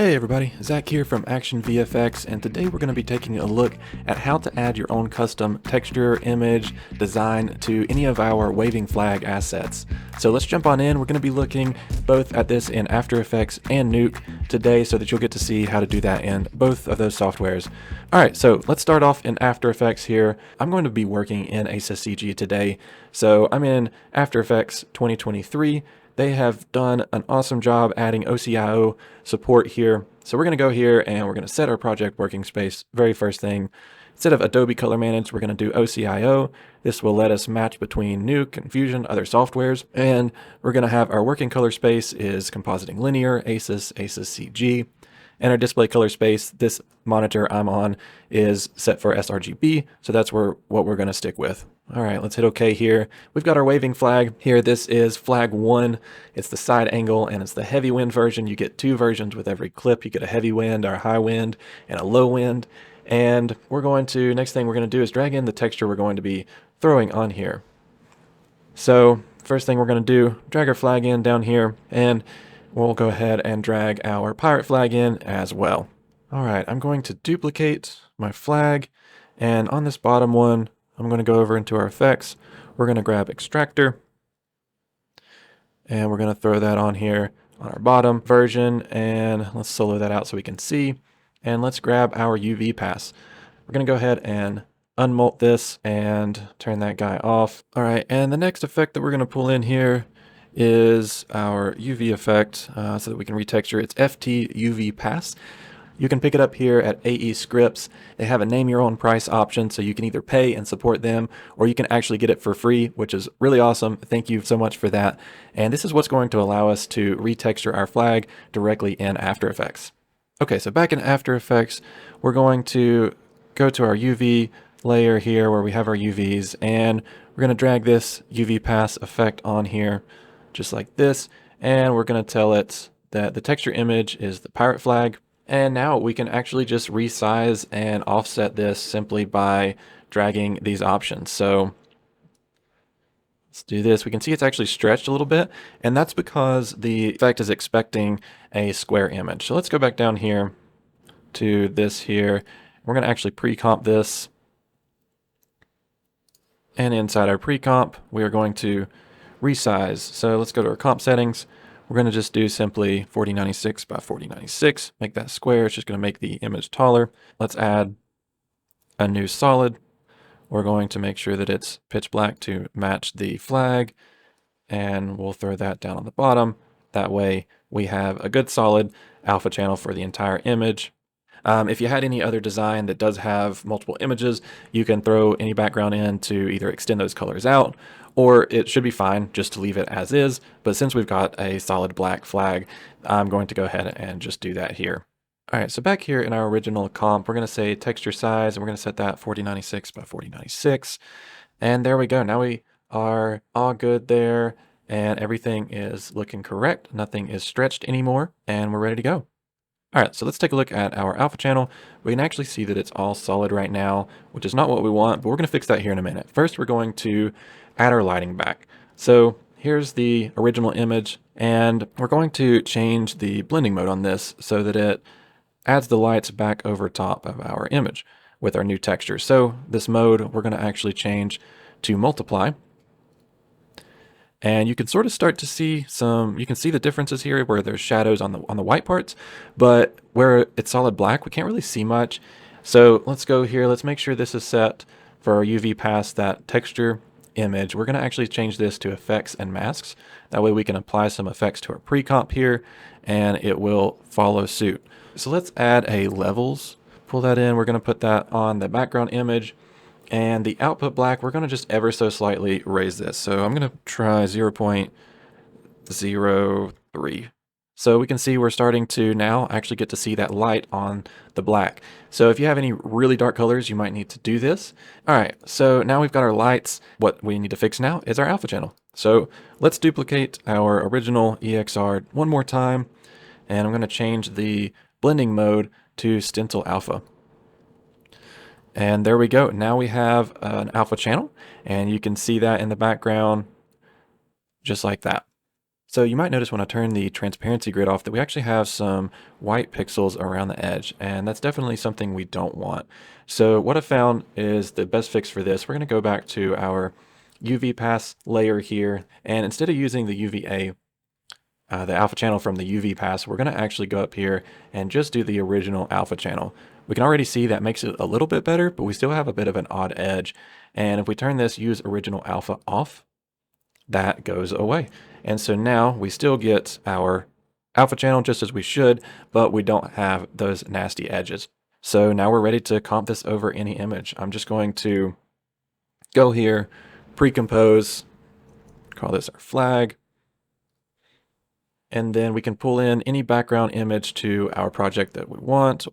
Hey everybody, Zach here from ActionVFX, and today we're going to be taking a look at how to add your own custom texture, image, design to any of our waving flag assets. So let's jump on in. We're going to be looking both at this in After Effects and Nuke today so that you'll get to see how to do that in both of those softwares. Alright, so let's start off in After Effects here. I'm going to be working in ACES today, so I'm in After Effects 2023. They have done an awesome job adding OCIO support here. So we're going to go here and we're going to set our project working space. Very first thing, instead of Adobe Color Manage, we're going to do OCIO. This will let us match between Nuke and Fusion, other softwares. And we're going to have our working color space is compositing linear, ACES, ACES CG. And our display color space, this monitor I'm on, is set for sRGB. So that's what we're going to stick with. All right, let's hit OK here. We've got our waving flag here. This is flag 1. It's the side angle and it's the heavy wind version. You get 2 versions with every clip. You get a heavy wind or a high wind and a low wind. And next thing we're going to do is drag in the texture we're going to be throwing on here. So first thing we're going to do, drag our flag in down here, and we'll go ahead and drag our pirate flag in as well. All right, I'm going to duplicate my flag, and on this bottom one, I'm going to go over into our effects. We're going to grab extractor, and we're going to throw that on here on our bottom version, and let's solo that out so we can see. And let's grab our UV pass. We're going to go ahead and unmult this and turn that guy off. All right, and the next effect that we're going to pull in here is our UV effect so that we can retexture. It's FT UV pass. You can pick it up here at AE Scripts. They have a name your own price option, so you can either pay and support them, or you can actually get it for free, which is really awesome. Thank you so much for that. And this is what's going to allow us to retexture our flag directly in After Effects. Okay, so back in After Effects, we're going to go to our UV layer here where we have our UVs, and we're going to drag this UV pass effect on here just like this, and we're going to tell it that the texture image is the pirate flag. And now we can actually just resize and offset this simply by dragging these options. So let's do this. We can see it's actually stretched a little bit, and that's because the effect is expecting a square image. So let's go back down here to this here. We're going to actually pre-comp this. And inside our pre-comp, we are going to resize. So let's go to our comp settings. We're going to just do simply 4096 by 4096, make that square. It's just going to make the image taller. Let's add a new solid. We're going to make sure that it's pitch black to match the flag, and we'll throw that down on the bottom. That way we have a good solid alpha channel for the entire image. If you had any other design that does have multiple images, you can throw any background in to either extend those colors out, or it should be fine just to leave it as is. But since we've got a solid black flag, I'm going to go ahead and just do that here. All right, so back here in our original comp, we're going to say texture size, and we're going to set that 4096 by 4096. And there we go. Now we are all good there, and everything is looking correct. Nothing is stretched anymore, and we're ready to go. All right, so let's take a look at our alpha channel. We can actually see that it's all solid right now, which is not what we want, but we're going to fix that here in a minute. First, we're going to add our lighting back. So here's the original image, and we're going to change the blending mode on this so that it adds the lights back over top of our image with our new texture. So this mode, we're going to actually change to multiply. And you can sort of start to see you can see the differences here where there's shadows on the white parts, but where it's solid black, we can't really see much. So let's go here. Let's make sure this is set for our UV pass, that texture image. We're going to actually change this to effects and masks. That way we can apply some effects to our pre-comp here, and it will follow suit. So let's add a levels. Pull that in. We're going to put that on the background image. And the output black, we're going to just ever so slightly raise this. So I'm going to try 0.03. So we can see we're starting to now actually get to see that light on the black. So if you have any really dark colors, you might need to do this. All right, so now we've got our lights. What we need to fix now is our alpha channel. So let's duplicate our original EXR one more time. And I'm going to change the blending mode to Stencil Alpha. And there we go. Now we have an alpha channel, and you can see that in the background just like that. So you might notice when I turn the transparency grid off that we actually have some white pixels around the edge, and that's definitely something we don't want. So what I found is the best fix for this. We're going to go back to our UV pass layer here, and instead of using the UVA, the alpha channel from the UV pass, we're going to actually go up here and just do the original alpha channel. We can already see that makes it a little bit better, but we still have a bit of an odd edge. And if we turn this use original alpha off, that goes away. And so now we still get our alpha channel just as we should, but we don't have those nasty edges. So now we're ready to comp this over any image. I'm just going to go here, pre-compose, call this our flag, and then we can pull in any background image to our project that we want.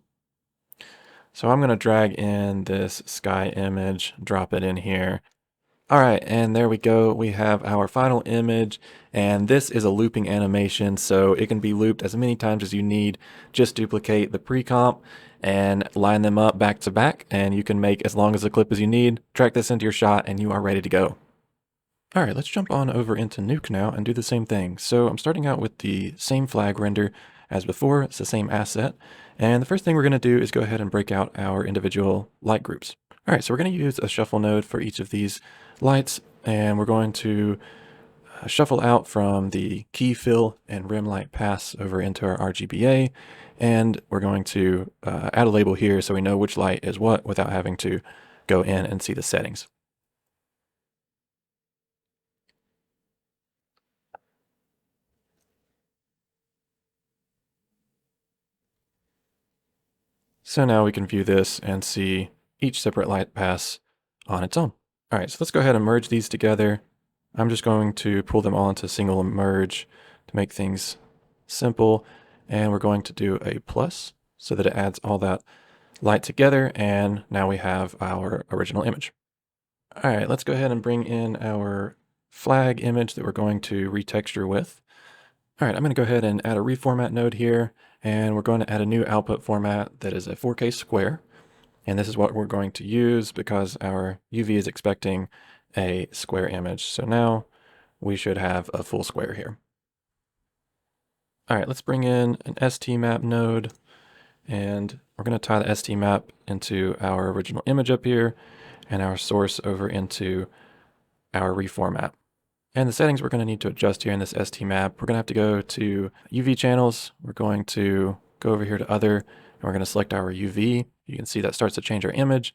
So I'm going to drag in this sky image, drop it in here. All right, and there we go. We have our final image, and this is a looping animation, so it can be looped as many times as you need. Just duplicate the pre-comp and line them up back to back, and you can make as long as a clip as you need. Track this into your shot, and you are ready to go. All right, let's jump on over into Nuke now and do the same thing. So I'm starting out with the same flag render as before. It's the same asset. And the first thing we're going to do is go ahead and break out our individual light groups. All right, so we're going to use a shuffle node for each of these lights, and we're going to shuffle out from the key fill and rim light pass over into our RGBA, and we're going to add a label here so we know which light is what without having to go in and see the settings. So now we can view this and see each separate light pass on its own. All right, so let's go ahead and merge these together. I'm just going to pull them all into a single merge to make things simple. And we're going to do a plus so that it adds all that light together. And now we have our original image. All right, let's go ahead and bring in our flag image that we're going to retexture with. All right, I'm going to go ahead and add a reformat node here, and we're going to add a new output format that is a 4K square. And this is what we're going to use because our UV is expecting a square image. So now we should have a full square here. All right, let's bring in an STMap node, and we're going to tie the STMap into our original image up here and our source over into our reformat. And the settings we're going to need to adjust here in this STMap, we're going to have to go to UV channels. We're going to go over here to other, and we're going to select our UV. You can see that starts to change our image.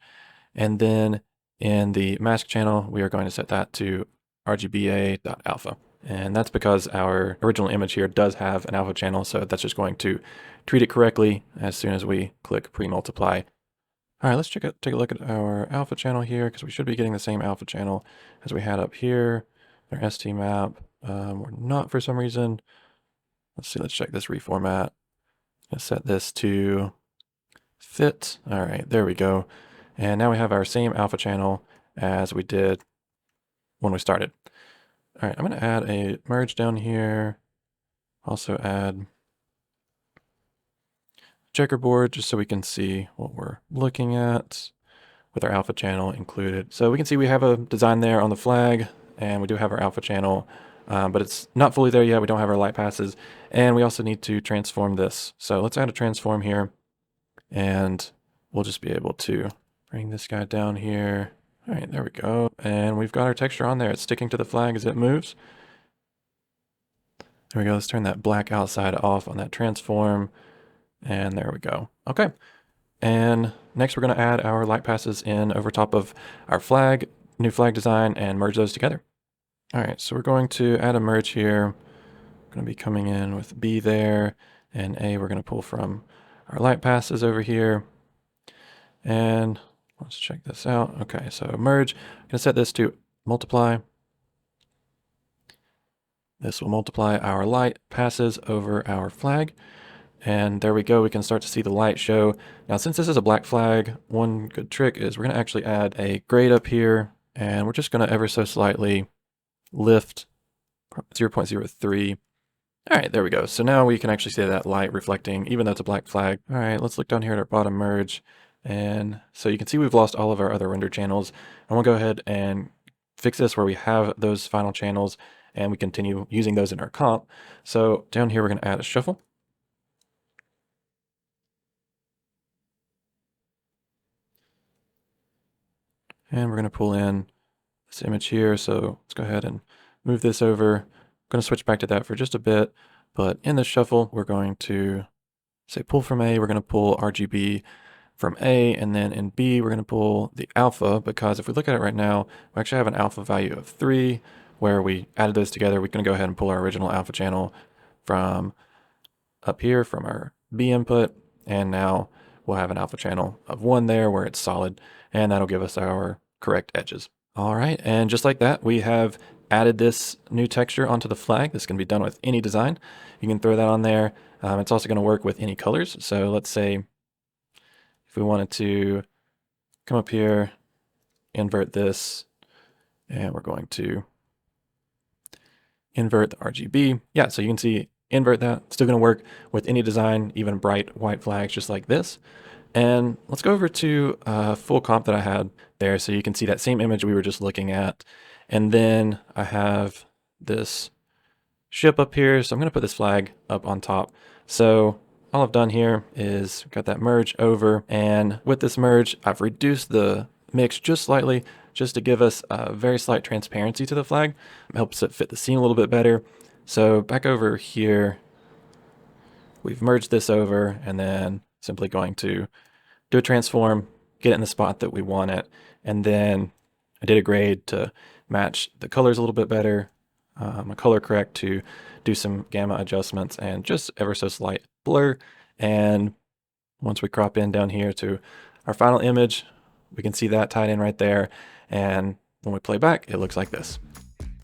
And then in the mask channel, we are going to set that to RGBA.alpha. And that's because our original image here does have an alpha channel, so that's just going to treat it correctly as soon as we click pre-multiply. All right, let's take a look at our alpha channel here, because we should be getting the same alpha channel as we had up here. Our STMap, we're not for some reason. Let's see, let's check this reformat. Let's set this to fit. All right, there we go. And now we have our same alpha channel as we did when we started. All right, I'm going to add a merge down here. Also add checkerboard just so we can see what we're looking at with our alpha channel included. So we can see we have a design there on the flag, and we do have our alpha channel, but it's not fully there yet. We don't have our light passes, and we also need to transform this. So let's add a transform here, and we'll just be able to bring this guy down here. All right, there we go. And we've got our texture on there. It's sticking to the flag as it moves. There we go. Let's turn that black outside off on that transform. And there we go. Okay. And next we're going to add our light passes in over top of our flag, new flag design, and merge those together. All right, so we're going to add a merge here. We're going to be coming in with B there, and A we're going to pull from our light passes over here. And let's check this out. Okay, so merge. I'm going to set this to multiply. This will multiply our light passes over our flag. And there we go, we can start to see the light show. Now, since this is a black flag, one good trick is we're going to actually add a grade up here, and we're just going to ever so slightly lift 0.03. All right, there we go. So now we can actually see that light reflecting, even though it's a black flag. All right, let's look down here at our bottom merge. And so you can see we've lost all of our other render channels. And we'll go ahead and fix this where we have those final channels. and we continue using those in our comp. So down here, we're going to add a shuffle. And we're going to pull in this image here. So let's go ahead and move this over. I'm going to switch back to that for just a bit. But in this shuffle, we're going to say pull from A. We're going to pull RGB from A, and then in B, we're going to pull the alpha, because if we look at it right now, we actually have an alpha value of 3, where we added those together. We're going to go ahead and pull our original alpha channel from up here from our B input, and now we'll have an alpha channel of 1 there where it's solid, and that'll give us our correct edges. All right, and just like that, we have added this new texture onto the flag. This can be done with any design. You can throw that on there. It's also going to work with any colors. So let's say if we wanted to come up here, invert this, and we're going to invert the RGB. Yeah, so you can see invert that. It's still going to work with any design, even bright white flags just like this. And let's go over to a full comp that I had there, so you can see that same image we were just looking at. And then I have this ship up here, so I'm going to put this flag up on top. So all I've done here is got that merge over, and with this merge, I've reduced the mix just slightly, just to give us a very slight transparency to the flag. It helps it fit the scene a little bit better. So back over here, we've merged this over, and then simply going to do a transform, get it in the spot that we want it, and then I did a grade to match the colors a little bit better, a color correct to do some gamma adjustments, and just ever so slight blur. And once we crop in down here to our final image, we can see that tied in right there, and when we play back, it looks like this.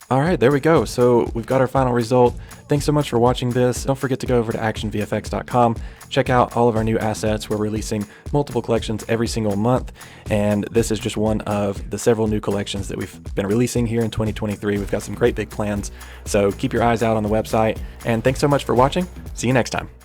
All right, there we go. So we've got our final result. Thanks so much for watching this. Don't forget to go over to ActionVFX.com. Check out all of our new assets. We're releasing multiple collections every single month, and this is just one of the several new collections that we've been releasing here in 2023. We've got some great big plans, so keep your eyes out on the website, and thanks so much for watching. See you next time.